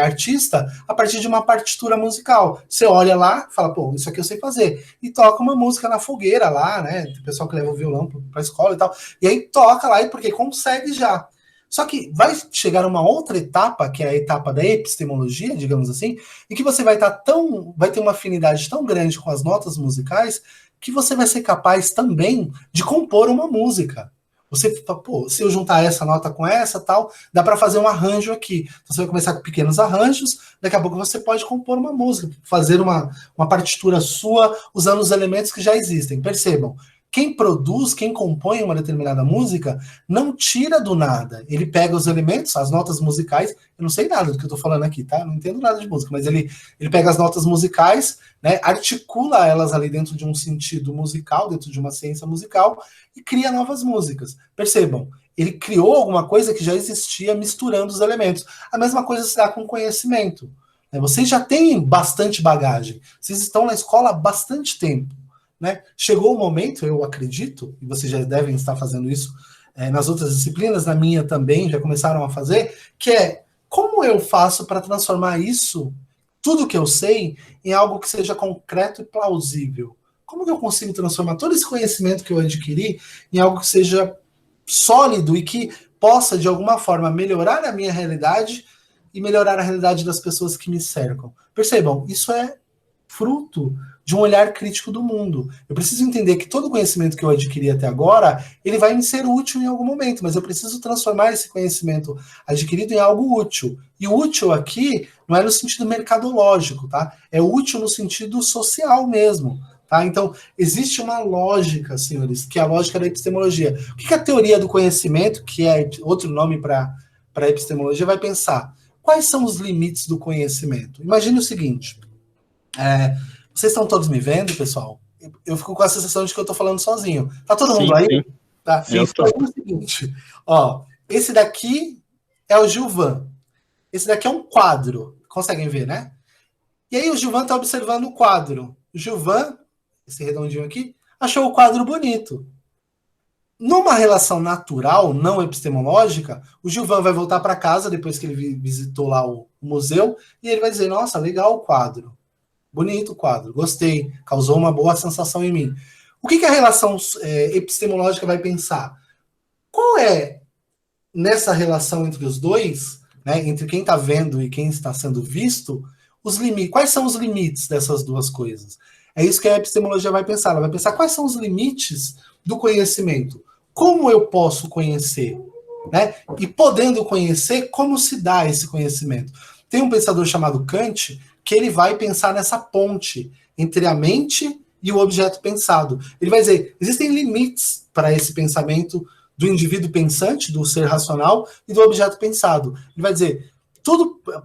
artista a partir de uma partitura musical. Você olha lá, fala, pô, isso aqui eu sei fazer. E toca uma música na fogueira lá, né? Tem pessoal que leva o violão para a escola e tal. E aí toca lá, porque consegue já. Só que vai chegar uma outra etapa, que é a etapa da epistemologia, digamos assim, e que você vai ter uma afinidade tão grande com as notas musicais que você vai ser capaz também de compor uma música. Você, pô, se eu juntar essa nota com essa, tal, dá para fazer um arranjo aqui. Então, você vai começar com pequenos arranjos, daqui a pouco você pode compor uma música, fazer uma partitura sua usando os elementos que já existem. Percebam, quem produz, quem compõe uma determinada música, não tira do nada. Ele pega os elementos, as notas musicais, eu não sei nada do que eu estou falando aqui, tá? Não entendo nada de música, mas ele pega as notas musicais, né, articula elas ali dentro de um sentido musical, dentro de uma ciência musical, e cria novas músicas. Percebam, ele criou alguma coisa que já existia misturando os elementos. A mesma coisa se dá com conhecimento. Vocês já têm bastante bagagem, vocês estão na escola há bastante tempo. Né? Chegou o momento, eu acredito, e vocês já devem estar fazendo isso nas outras disciplinas, na minha também, já começaram a fazer, que é como eu faço para transformar isso, tudo que eu sei, em algo que seja concreto e plausível? Como que eu consigo transformar todo esse conhecimento que eu adquiri em algo que seja sólido e que possa, de alguma forma, melhorar a minha realidade e melhorar a realidade das pessoas que me cercam? Percebam, isso é fruto de um olhar crítico do mundo. Eu preciso entender que todo o conhecimento que eu adquiri até agora, ele vai me ser útil em algum momento, mas eu preciso transformar esse conhecimento adquirido em algo útil. E o útil aqui não é no sentido mercadológico, tá? É útil no sentido social mesmo, tá? Então, existe uma lógica, senhores, que é a lógica da epistemologia. O que a teoria do conhecimento, que é outro nome para a epistemologia, vai pensar? Quais são os limites do conhecimento? Imagine o seguinte, vocês estão todos me vendo, pessoal? Eu fico com a sensação de que eu estou falando sozinho. Tá todo mundo aí? Sim. Tá. Então, é o seguinte, ó, esse daqui é o Gilvan. Esse daqui é um quadro. Conseguem ver, né? E aí o Gilvan está observando o quadro. O Gilvan, esse redondinho aqui, achou o quadro bonito. Numa relação natural, não epistemológica, o Gilvan vai voltar para casa depois que ele visitou lá o museu e ele vai dizer, nossa, legal o quadro. Bonito o quadro, gostei, causou uma boa sensação em mim. O que a relação epistemológica vai pensar? Qual é, nessa relação entre os dois, né, entre quem está vendo e quem está sendo visto, os limites? Quais são os limites dessas duas coisas? É isso que a epistemologia vai pensar. Ela vai pensar quais são os limites do conhecimento. Como eu posso conhecer? Né? E podendo conhecer, como se dá esse conhecimento? Tem um pensador chamado Kant que ele vai pensar nessa ponte entre a mente e o objeto pensado. Ele vai dizer, existem limites para esse pensamento do indivíduo pensante, do ser racional, e do objeto pensado. Ele vai dizer,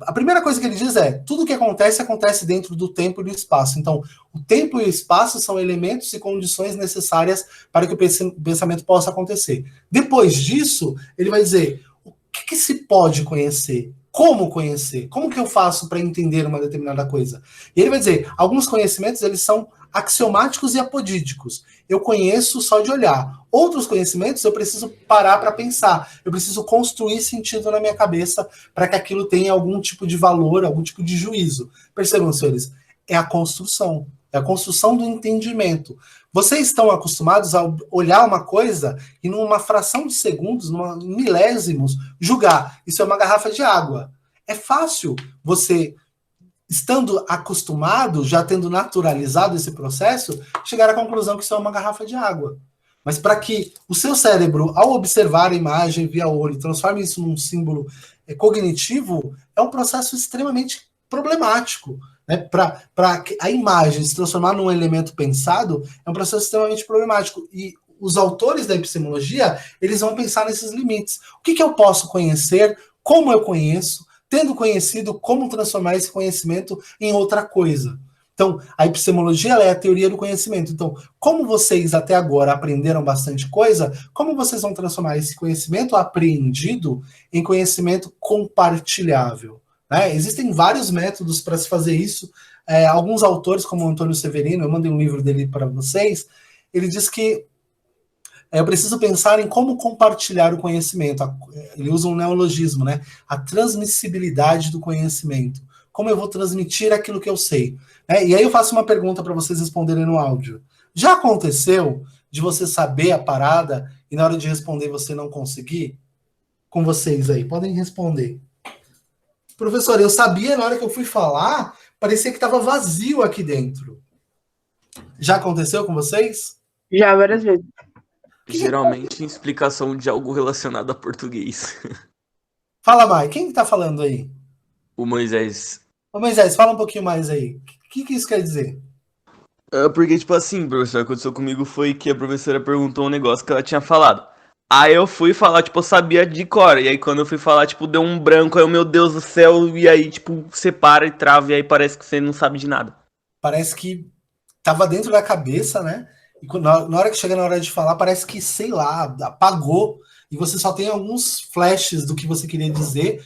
a primeira coisa que ele diz é, tudo que acontece, acontece dentro do tempo e do espaço. Então, o tempo e o espaço são elementos e condições necessárias para que o pensamento possa acontecer. Depois disso, ele vai dizer, o que se pode conhecer? como conhecer? Como que eu faço para entender uma determinada coisa? E ele vai dizer, alguns conhecimentos eles são axiomáticos e apodíticos. Eu conheço só de olhar. Outros conhecimentos eu preciso parar para pensar. Eu preciso construir sentido na minha cabeça para que aquilo tenha algum tipo de valor, algum tipo de juízo. Percebam, senhores, é a construção. É a construção do entendimento. Vocês estão acostumados a olhar uma coisa e numa fração de segundos, em milésimos, julgar. Isso é uma garrafa de água. É fácil você, estando acostumado, já tendo naturalizado esse processo, chegar à conclusão que isso é uma garrafa de água. Mas para que o seu cérebro, ao observar a imagem via olho, transforme isso num símbolo cognitivo, é um processo extremamente problemático. Né? Para a imagem se transformar num elemento pensado, é um processo extremamente problemático. E os autores da epistemologia, eles vão pensar nesses limites. O que eu posso conhecer, como eu conheço, tendo conhecido, como transformar esse conhecimento em outra coisa. Então, a epistemologia ela é a teoria do conhecimento. Então, como vocês até agora aprenderam bastante coisa, como vocês vão transformar esse conhecimento apreendido em conhecimento compartilhável? Né? Existem vários métodos para se fazer isso. Alguns autores, como o Antônio Severino, eu mandei um livro dele para vocês, ele diz que eu preciso pensar em como compartilhar o conhecimento. Ele usa um neologismo, né? A transmissibilidade do conhecimento. Como eu vou transmitir aquilo que eu sei. E aí eu faço uma pergunta para vocês responderem no áudio. Já aconteceu de você saber a parada e na hora de responder você não conseguir? Com vocês aí, podem responder. Professor, eu sabia na hora que eu fui falar, parecia que estava vazio aqui dentro. Já aconteceu com vocês? Já, várias vezes. Geralmente em explicação de algo relacionado a português. Fala, Mai, quem está falando aí? O Moisés. Ô, Moisés, fala um pouquinho mais aí. O que isso quer dizer? Porque, tipo assim, professor, o que aconteceu comigo foi que a professora perguntou um negócio que ela tinha falado. Aí eu fui falar, tipo, eu sabia de cor. E aí quando eu fui falar, tipo, deu um branco. Aí eu, meu Deus do céu. E aí, tipo, você para e trava. E aí parece que você não sabe de nada. Parece que tava dentro da cabeça, né? E na hora que chega na hora de falar, parece que, sei lá, apagou. E você só tem alguns flashes do que você queria dizer.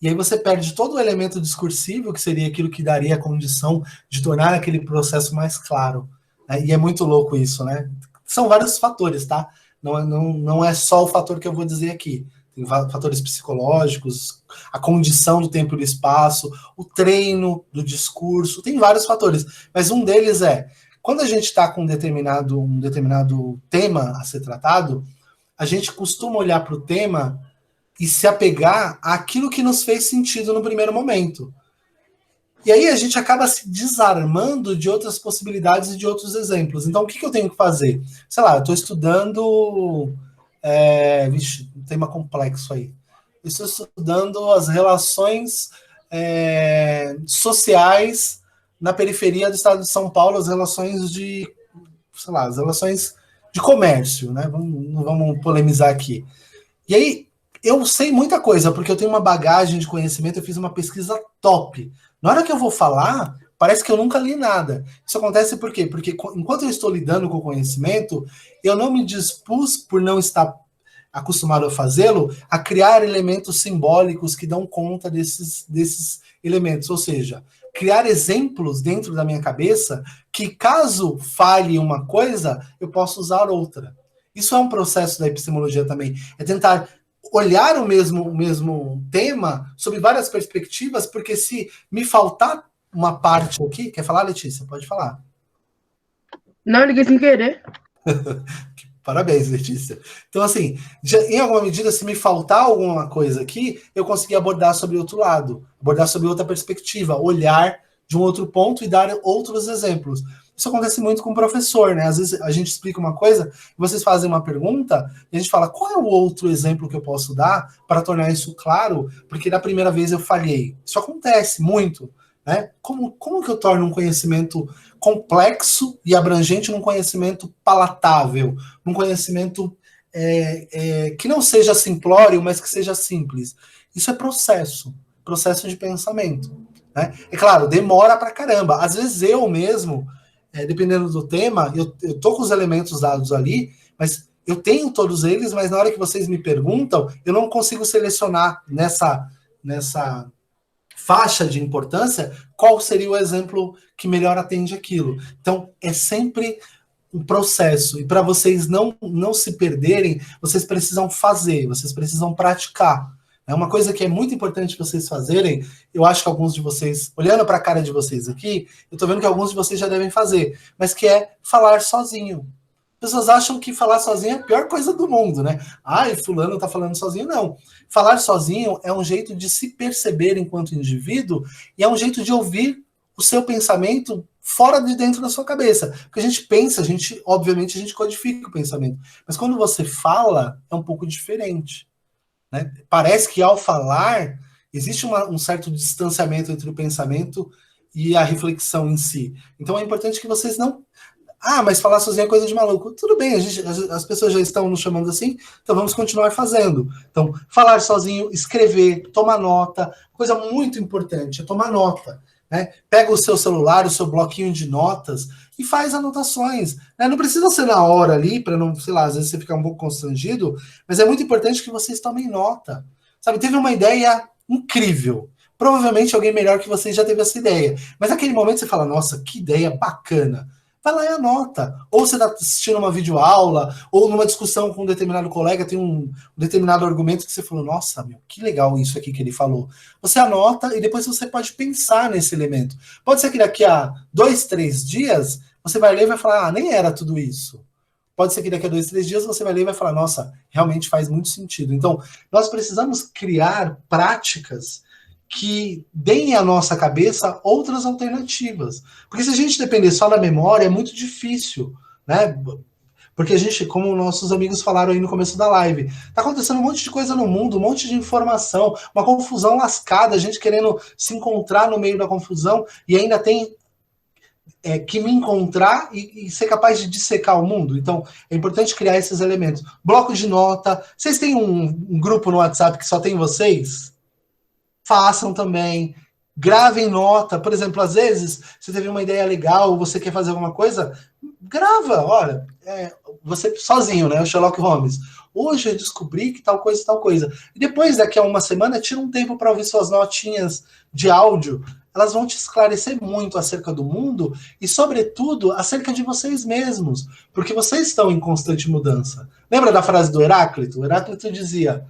E aí você perde todo o elemento discursivo, que seria aquilo que daria a condição de tornar aquele processo mais claro. Né? E é muito louco isso, né? São vários fatores, tá? Não é só o fator que eu vou dizer aqui. Tem fatores psicológicos, a condição do tempo e do espaço, o treino do discurso, tem vários fatores. Mas um deles é, quando a gente está com um determinado tema a ser tratado, a gente costuma olhar para o tema e se apegar àquilo que nos fez sentido no primeiro momento. E aí a gente acaba se desarmando de outras possibilidades e de outros exemplos. Então, o que eu tenho que fazer? Sei lá, eu estou estudando... um tema complexo aí. Eu estou estudando as relações sociais na periferia do estado de São Paulo, as relações de... sei lá, as relações de comércio, né? Não vamos polemizar aqui. E aí, eu sei muita coisa, porque eu tenho uma bagagem de conhecimento, eu fiz uma pesquisa top. Na hora que eu vou falar, parece que eu nunca li nada. Isso acontece por quê? Porque enquanto eu estou lidando com o conhecimento, eu não me dispus, por não estar acostumado a fazê-lo, a criar elementos simbólicos que dão conta desses elementos. Ou seja, criar exemplos dentro da minha cabeça que, caso falhe uma coisa, eu posso usar outra. Isso é um processo da epistemologia também. É tentar olhar o mesmo tema sob várias perspectivas, porque se me faltar uma parte aqui... Quer falar, Letícia? Pode falar. Não, liguei sem querer. Parabéns, Letícia. Então, assim, em alguma medida, se me faltar alguma coisa aqui, eu consegui abordar sobre outro lado, abordar sobre outra perspectiva, olhar de um outro ponto e dar outros exemplos. Isso acontece muito com o professor, né? Às vezes a gente explica uma coisa, vocês fazem uma pergunta, e a gente fala, qual é o outro exemplo que eu posso dar para tornar isso claro? Porque da primeira vez eu falhei. Isso acontece muito, né? Como que eu torno um conhecimento complexo e abrangente num conhecimento palatável, num conhecimento que não seja simplório, mas que seja simples? Isso é processo de pensamento, né? É claro, demora pra caramba. Às vezes eu mesmo... dependendo do tema, eu tô com os elementos dados ali, mas eu tenho todos eles, mas na hora que vocês me perguntam, eu não consigo selecionar nessa faixa de importância, qual seria o exemplo que melhor atende aquilo. Então, é sempre um processo. E para vocês não se perderem, vocês precisam fazer, vocês precisam praticar. É uma coisa que é muito importante vocês fazerem. Eu acho que alguns de vocês, olhando para a cara de vocês aqui, eu estou vendo que alguns de vocês já devem fazer, mas que é falar sozinho. As pessoas acham que falar sozinho é a pior coisa do mundo, né? Ai, fulano está falando sozinho. Não. Falar sozinho é um jeito de se perceber enquanto indivíduo e é um jeito de ouvir o seu pensamento fora de dentro da sua cabeça. Porque a gente pensa, obviamente, a gente codifica o pensamento. Mas quando você fala, é um pouco diferente. Né? Parece que ao falar, existe um certo distanciamento entre o pensamento e a reflexão em si. Então é importante que vocês não... Ah, mas falar sozinho é coisa de maluco. Tudo bem, as pessoas já estão nos chamando assim, então vamos continuar fazendo. Então, falar sozinho, escrever, tomar nota, coisa muito importante é tomar nota. Né? Pega o seu celular, o seu bloquinho de notas e faz anotações. Né? Não precisa ser na hora ali, para não, sei lá, às vezes você ficar um pouco constrangido, mas é muito importante que vocês tomem nota. Sabe, teve uma ideia incrível. Provavelmente alguém melhor que vocês já teve essa ideia. Mas naquele momento você fala, nossa, que ideia bacana. Vai lá e anota. Ou você está assistindo uma videoaula, ou numa discussão com um determinado colega, tem um determinado argumento que você falou, nossa, meu, que legal isso aqui que ele falou. Você anota e depois você pode pensar nesse elemento. Pode ser que daqui a 2, 3 dias, você vai ler e vai falar, ah, nem era tudo isso. Pode ser que daqui a 2, 3 dias você vai ler e vai falar, nossa, realmente faz muito sentido. Então, nós precisamos criar práticas que deem à nossa cabeça outras alternativas. Porque se a gente depender só da memória, é muito difícil, né? Porque a gente, como nossos amigos falaram aí no começo da live, tá acontecendo um monte de coisa no mundo, um monte de informação, uma confusão lascada, a gente querendo se encontrar no meio da confusão, e ainda tem que me encontrar e ser capaz de dissecar o mundo. Então, é importante criar esses elementos. Bloco de nota. Vocês têm um grupo no WhatsApp que só tem vocês? Façam também, gravem nota, por exemplo, às vezes você teve uma ideia legal, você quer fazer alguma coisa, grava, olha, você sozinho, né, o Sherlock Holmes, hoje eu descobri que tal coisa, e depois daqui a uma semana, tira um tempo para ouvir suas notinhas de áudio, elas vão te esclarecer muito acerca do mundo e, sobretudo, acerca de vocês mesmos, porque vocês estão em constante mudança. Lembra da frase do Heráclito? O Heráclito dizia...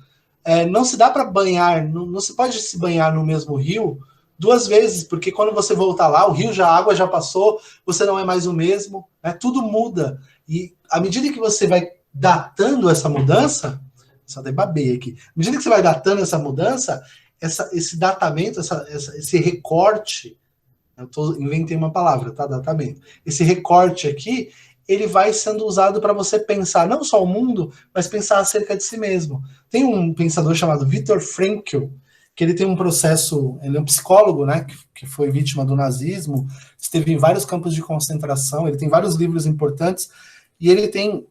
não se dá para banhar, não se pode se banhar no mesmo rio 2 vezes, porque quando você voltar lá, a água já passou, você não é mais o mesmo, né? Tudo muda. E à medida que você vai datando essa mudança, só até babei aqui, à medida que você vai datando essa mudança, esse datamento, esse recorte, inventei uma palavra, tá? Datamento. Esse recorte aqui, ele vai sendo usado para você pensar não só o mundo, mas pensar acerca de si mesmo. Tem um pensador chamado Viktor Frankl, que ele tem um processo, ele é um psicólogo, né, que foi vítima do nazismo, esteve em vários campos de concentração, ele tem vários livros importantes, e ele tem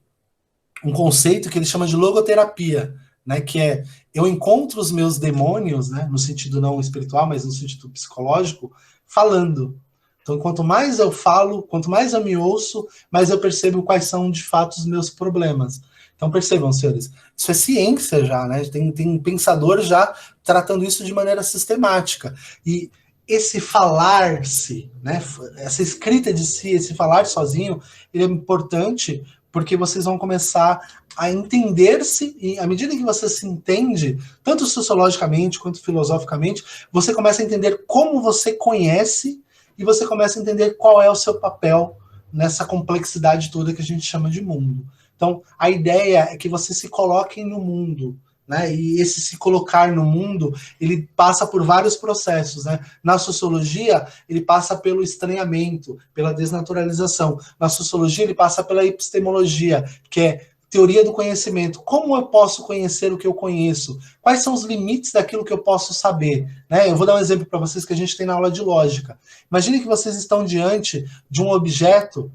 um conceito que ele chama de logoterapia, né, que é, eu encontro os meus demônios, né, no sentido não espiritual, mas no sentido psicológico, falando. Então, quanto mais eu falo, quanto mais eu me ouço, mais eu percebo quais são, de fato, os meus problemas. Então, percebam, senhores, isso é ciência já, né? Tem pensadores já tratando isso de maneira sistemática. E esse falar-se, né? Essa escrita de si, esse falar sozinho, ele é importante porque vocês vão começar a entender-se, e à medida que você se entende, tanto sociologicamente quanto filosoficamente, você começa a entender como você conhece e você começa a entender qual é o seu papel nessa complexidade toda que a gente chama de mundo. Então, a ideia é que você se coloquem no mundo, né? E esse se colocar no mundo, ele passa por vários processos, né? Na sociologia, ele passa pelo estranhamento, pela desnaturalização. Na sociologia, ele passa pela epistemologia, que é teoria do conhecimento. Como eu posso conhecer o que eu conheço? Quais são os limites daquilo que eu posso saber? Né? Eu vou dar um exemplo para vocês que a gente tem na aula de lógica. Imagine que vocês estão diante de um objeto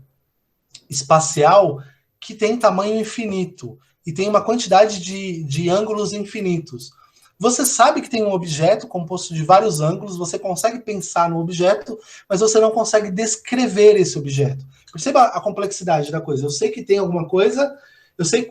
espacial que tem tamanho infinito e tem uma quantidade de ângulos infinitos. Você sabe que tem um objeto composto de vários ângulos, você consegue pensar no objeto, mas você não consegue descrever esse objeto. Perceba a complexidade da coisa. Eu sei que tem alguma coisa, eu sei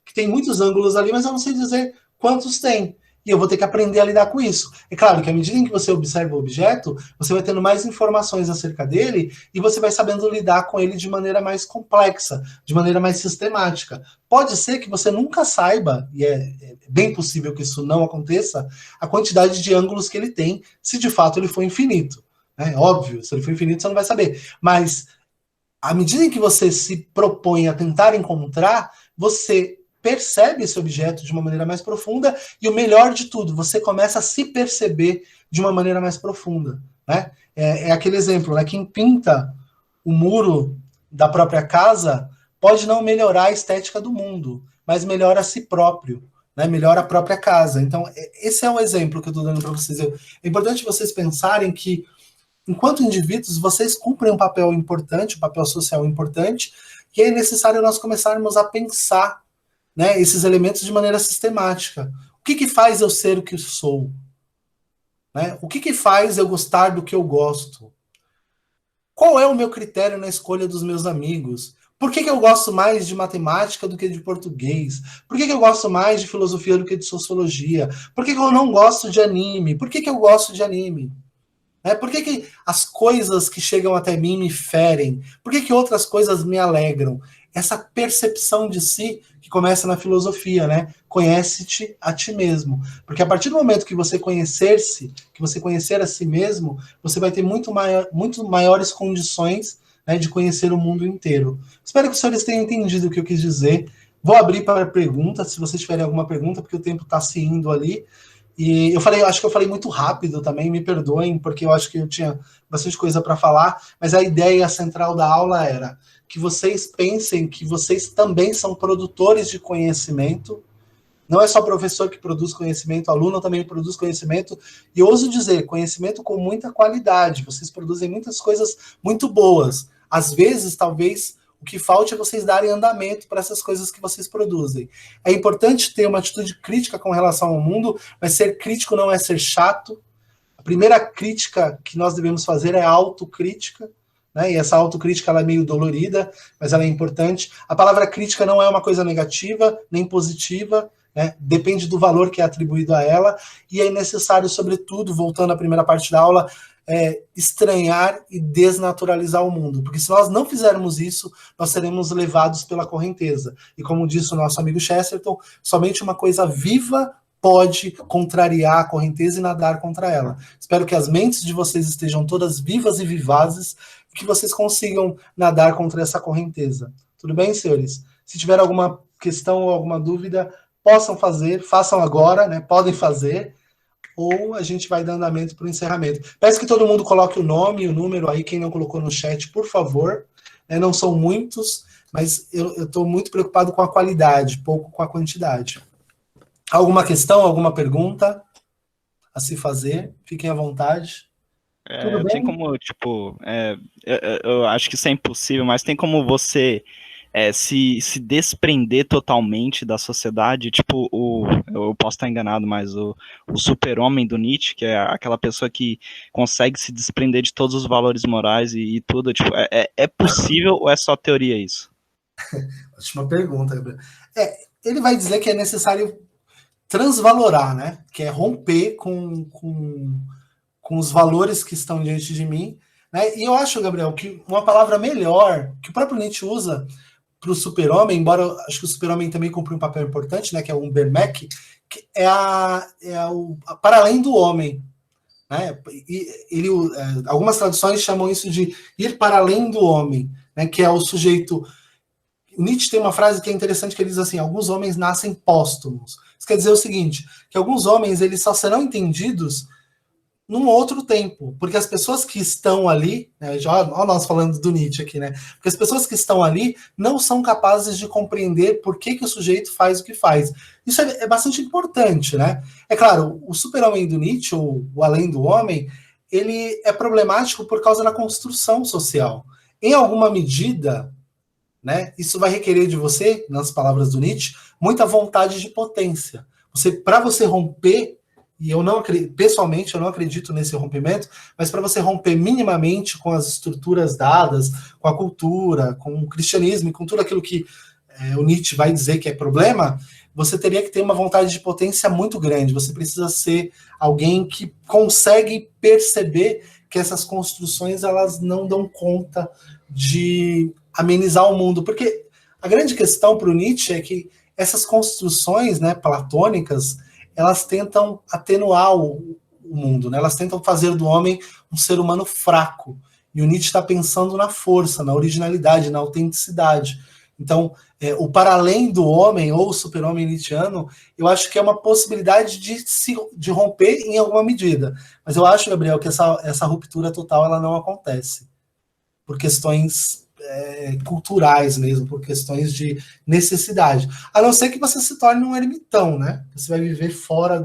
que tem muitos ângulos ali, mas eu não sei dizer quantos tem. e eu vou ter que aprender a lidar com isso. É claro que à medida em que você observa o objeto, você vai tendo mais informações acerca dele e você vai sabendo lidar com ele de maneira mais complexa, de maneira mais sistemática. Pode ser que você nunca saiba, e é bem possível que isso não aconteça, a quantidade de ângulos que ele tem, se de fato ele for infinito. É óbvio, se ele for infinito você não vai saber. Mas à medida em que você se propõe a tentar encontrar, você percebe esse objeto de uma maneira mais profunda e o melhor de tudo, você começa a se perceber de uma maneira mais profunda, né? É aquele exemplo, né? Quem pinta o muro da própria casa pode não melhorar a estética do mundo, mas melhora a si próprio, né? Melhora a própria casa. Então, esse é o exemplo que eu estou dando para vocês. É importante vocês pensarem que, enquanto indivíduos, vocês cumprem um papel importante, um papel social importante, e é necessário nós começarmos a pensar, né, esses elementos de maneira sistemática. O que faz eu ser o que sou? Né? O que faz eu gostar do que eu gosto? Qual é o meu critério na escolha dos meus amigos? Por que eu gosto mais de matemática do que de português? Por que eu gosto mais de filosofia do que de sociologia? Por que eu não gosto de anime? Por que eu gosto de anime? Por que as coisas que chegam até mim me ferem? Por que outras coisas me alegram? Essa percepção de si que começa na filosofia, né? Conhece-te a ti mesmo. Porque a partir do momento que você conhecer-se, que você conhecer a si mesmo, você vai ter muito maiores condições, né, de conhecer o mundo inteiro. Espero que os senhores tenham entendido o que eu quis dizer. Vou abrir para perguntas, se vocês tiverem alguma pergunta, porque o tempo está se indo ali. E acho que eu falei muito rápido também, me perdoem, porque eu acho que eu tinha bastante coisa para falar, mas a ideia central da aula era que vocês pensem que vocês também são produtores de conhecimento. Não é só professor que produz conhecimento, aluno também produz conhecimento, e ouso dizer, conhecimento com muita qualidade. Vocês produzem muitas coisas muito boas. Às vezes, talvez, o que falta é vocês darem andamento para essas coisas que vocês produzem. É importante ter uma atitude crítica com relação ao mundo, mas ser crítico não é ser chato. A primeira crítica que nós devemos fazer é a autocrítica, né? E essa autocrítica ela é meio dolorida, mas ela é importante. A palavra crítica não é uma coisa negativa, nem positiva, né? Depende do valor que é atribuído a ela, e é necessário, sobretudo, voltando à primeira parte da aula, estranhar e desnaturalizar o mundo, porque se nós não fizermos isso, nós seremos levados pela correnteza, e como disse o nosso amigo Chesterton, somente uma coisa viva pode contrariar a correnteza e nadar contra ela. Espero que as mentes de vocês estejam todas vivas e vivazes, e que vocês consigam nadar contra essa correnteza. Tudo bem, senhores? Se tiver alguma questão ou alguma dúvida, façam agora, né? Podem fazer, ou a gente vai dando andamento para o encerramento. Peço que todo mundo coloque o nome e o número aí, quem não colocou no chat, por favor. Não são muitos, mas eu estou muito preocupado com a qualidade, pouco com a quantidade. Alguma questão, alguma pergunta a se fazer? Fiquem à vontade. Tudo bem? Tem como, eu acho que isso é impossível, mas tem como você se desprender totalmente da sociedade, tipo, eu posso estar enganado, mas o super-homem do Nietzsche, que é aquela pessoa que consegue se desprender de todos os valores morais e tudo, tipo, é possível ou é só teoria isso? Ótima pergunta, Gabriel. Ele vai dizer que é necessário transvalorar, né? Que é romper com os valores que estão diante de mim, né? E eu acho, Gabriel, que uma palavra melhor, que o próprio Nietzsche usa para o super-homem, embora eu acho que o super-homem também cumpre um papel importante, né? Que é o Umbermeck, que é o para além do homem, né? E algumas traduções chamam isso de ir para além do homem, né? Que é o sujeito. O Nietzsche tem uma frase que é interessante, que ele diz assim: alguns homens nascem póstumos. Isso quer dizer o seguinte, que alguns homens eles só serão entendidos num outro tempo, porque as pessoas que estão ali, né, olha nós falando do Nietzsche aqui, né? Porque as pessoas que estão ali não são capazes de compreender por que o sujeito faz o que faz. Isso é bastante importante, né? É claro, o super-homem do Nietzsche, ou o além do homem, ele é problemático por causa da construção social. Em alguma medida, né, isso vai requerer de você, nas palavras do Nietzsche, muita vontade de potência. Para você romper, e eu não acredito, pessoalmente, eu não acredito nesse rompimento, mas para você romper minimamente com as estruturas dadas, com a cultura, com o cristianismo e com tudo aquilo que o Nietzsche vai dizer que é problema, você teria que ter uma vontade de potência muito grande. Você precisa ser alguém que consegue perceber que essas construções elas não dão conta de amenizar o mundo. Porque a grande questão para o Nietzsche é que essas construções, né, platônicas, elas tentam atenuar o mundo, né? Elas tentam fazer do homem um ser humano fraco. E o Nietzsche está pensando na força, na originalidade, na autenticidade. Então, o para além do homem, ou o super-homem nietzschiano, eu acho que é uma possibilidade de romper em alguma medida. Mas eu acho, Gabriel, que essa ruptura total ela não acontece. Por questões culturais mesmo, por questões de necessidade. A não ser que você se torne um ermitão, né? Você vai viver fora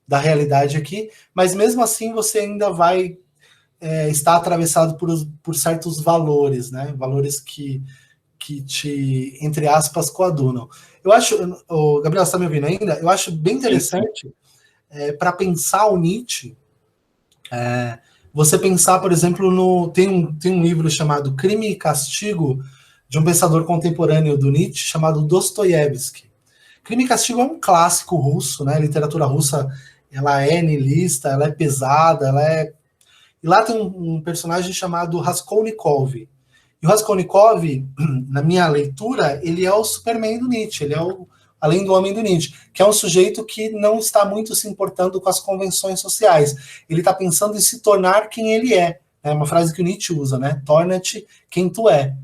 da realidade aqui, mas mesmo assim você ainda vai estar atravessado por certos valores, né? Valores que te, entre aspas, coadunam. Eu acho, Gabriel, você está me ouvindo ainda? Eu acho bem interessante para pensar o Nietzsche, você pensar, por exemplo, tem um livro chamado Crime e Castigo, de um pensador contemporâneo do Nietzsche, chamado Dostoiévski. Crime e Castigo é um clássico russo, né? A literatura russa, ela é niilista, ela é pesada, E lá tem um personagem chamado Raskolnikov. E o Raskolnikov, na minha leitura, ele é o Superman do Nietzsche, ele é além do homem do Nietzsche, que é um sujeito que não está muito se importando com as convenções sociais. Ele está pensando em se tornar quem ele é. É uma frase que o Nietzsche usa, né? Torna-te quem tu é.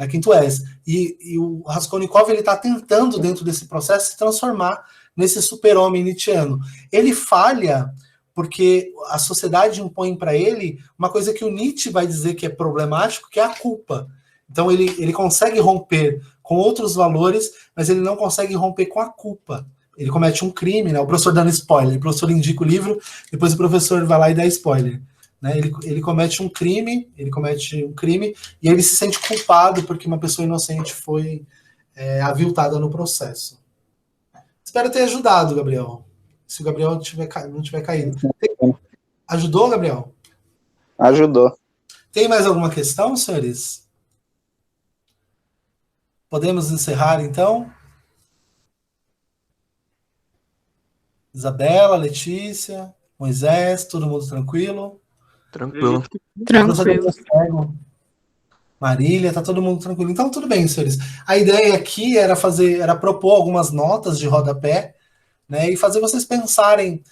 Quem tu és. E o Raskolnikov, ele está tentando, dentro desse processo, se transformar nesse super-homem nietzschiano. Ele falha porque a sociedade impõe para ele uma coisa que o Nietzsche vai dizer que é problemático, que é a culpa. Então ele consegue romper com outros valores, mas ele não consegue romper com a culpa. Ele comete um crime, né? O professor dando spoiler, o professor indica o livro, depois o professor vai lá e dá spoiler. Né? Ele comete um crime, e ele se sente culpado porque uma pessoa inocente foi aviltada no processo. Espero ter ajudado, Gabriel. Se o Gabriel não tiver caído. Ajudou, Gabriel? Ajudou. Tem mais alguma questão, senhores? Podemos encerrar, então? Isabela, Letícia, Moisés, todo mundo tranquilo? Tranquilo. Tranquilo. Marília, tá todo mundo tranquilo. Então, tudo bem, senhores. A ideia aqui era propor algumas notas de rodapé, né, e fazer vocês pensarem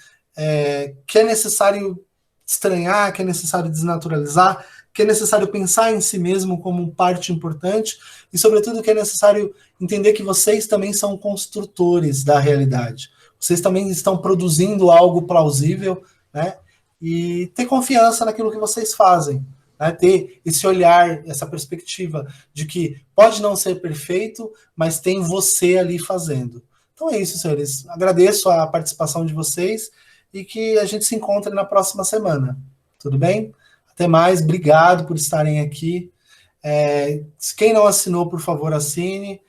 que é necessário estranhar, que é necessário desnaturalizar, que é necessário pensar em si mesmo como parte importante e, sobretudo, que é necessário entender que vocês também são construtores da realidade. Vocês também estão produzindo algo plausível, né, e ter confiança naquilo que vocês fazem. Né, ter esse olhar, essa perspectiva de que pode não ser perfeito, mas tem você ali fazendo. Então é isso, senhores. Agradeço a participação de vocês e que a gente se encontre na próxima semana. Tudo bem? Até mais. Obrigado por estarem aqui. Quem não assinou, por favor, assine.